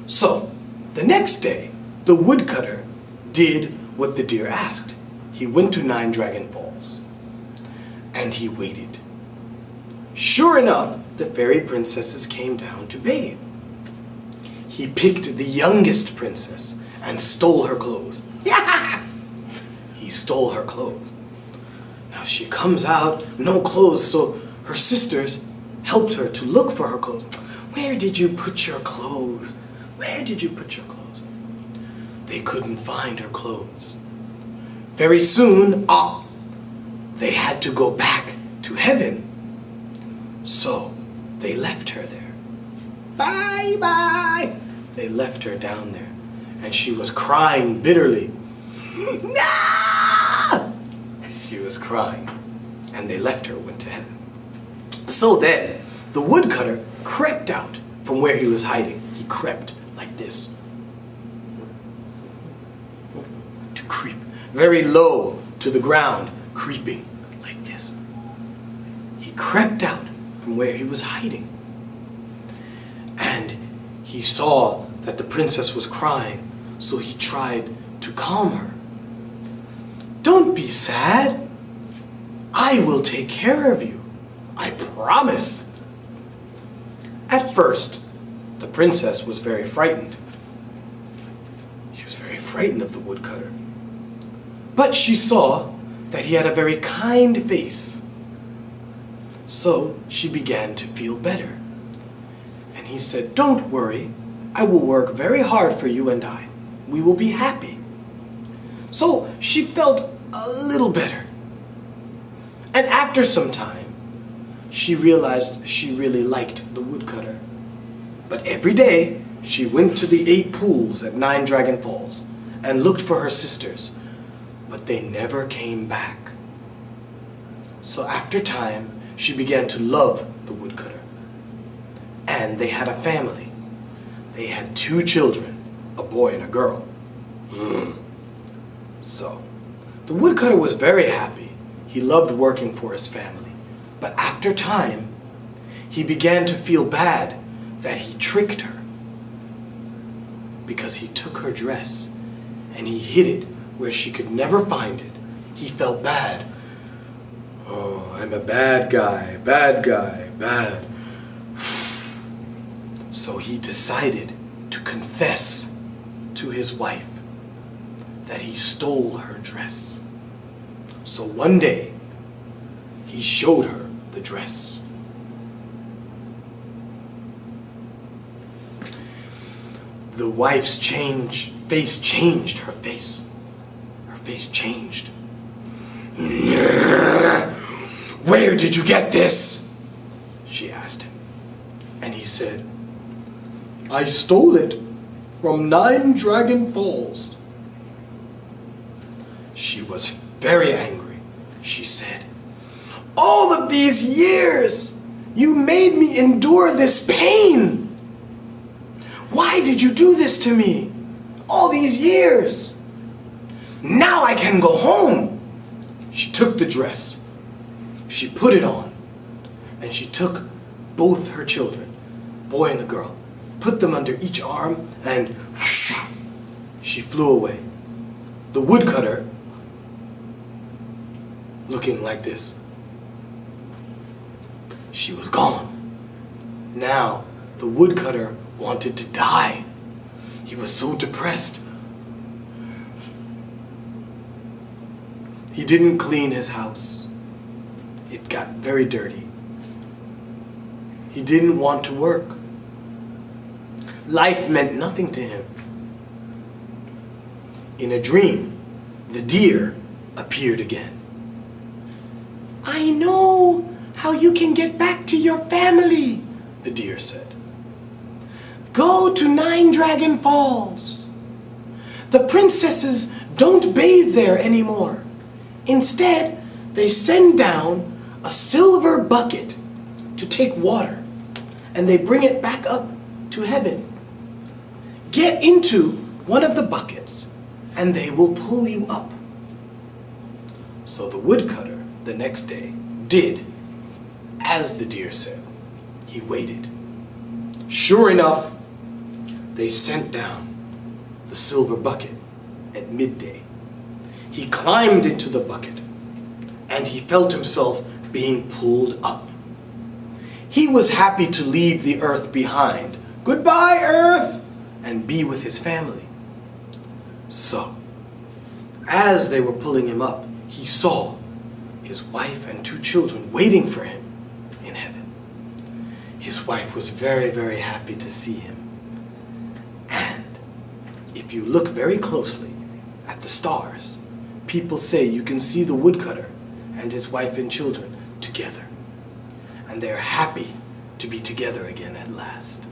So, the next day, the woodcutter did what the deer asked. He went to Nine Dragon Falls, and he waited. Sure enough, the fairy princesses came down to bathe. He picked the youngest princess and stole her clothes. He stole her clothes. Now she comes out, no clothes, so her sisters helped her to look for her clothes. Where did you put your clothes? Where did you put your clothes? They couldn't find her clothes. Very soon, they had to go back to heaven. So they left her there. Bye bye. They left her down there, and she was crying bitterly. She was crying, and they left her, went to heaven. So then, the woodcutter crept out from where he was hiding. He crept like this. To creep very low to the ground, creeping like this. He crept out from where he was hiding. And he saw that the princess was crying, so he tried to calm her. Don't be sad. I will take care of you. I promise. At first, the princess was very frightened. She was very frightened of the woodcutter. But she saw that he had a very kind face. So she began to feel better. And he said, don't worry. I will work very hard for you and I. We will be happy. So she felt a little better. And after some time, she realized she really liked the woodcutter. But every day, she went to the 8 pools at Nine Dragon Falls and looked for her sisters, but they never came back. So after time, she began to love the woodcutter. And they had a family. They had 2 children, a boy and a girl. So, the woodcutter was very happy. He loved working for his family. But after time, he began to feel bad that he tricked her, because he took her dress and he hid it where she could never find it. He felt bad. Oh, I'm a bad guy, bad. So he decided to confess to his wife that he stole her dress. So one day, he showed her the dress. The wife's face changed, her face. Her face changed. Where did you get this? She asked him. And he said, I stole it from Nine Dragon Falls. She was very angry. She said, all of these years, you made me endure this pain. Why did you do this to me? All these years. Now I can go home. She took the dress. She put it on. And she took both her children, boy and a girl, put them under each arm, and she flew away. The woodcutter, looking like this. She was gone. Now, the woodcutter wanted to die. He was so depressed. He didn't clean his house. It got very dirty. He didn't want to work. Life meant nothing to him. In a dream, the deer appeared again. I know how you can get back to your family, the deer said. Go to Nine Dragon Falls. The princesses don't bathe there anymore. Instead, they send down a silver bucket to take water, and they bring it back up to heaven. Get into one of the buckets, and they will pull you up. So the woodcutter, the next day, did as the deer said. He waited. Sure enough, they sent down the silver bucket at midday. He climbed into the bucket, and he felt himself being pulled up. He was happy to leave the earth behind. Goodbye, earth! And be with his family. So, as they were pulling him up, he saw his wife and 2 children waiting for him in heaven. His wife was very, very happy to see him. And if you look very closely at the stars, people say you can see the woodcutter and his wife and children together. And they're happy to be together again at last.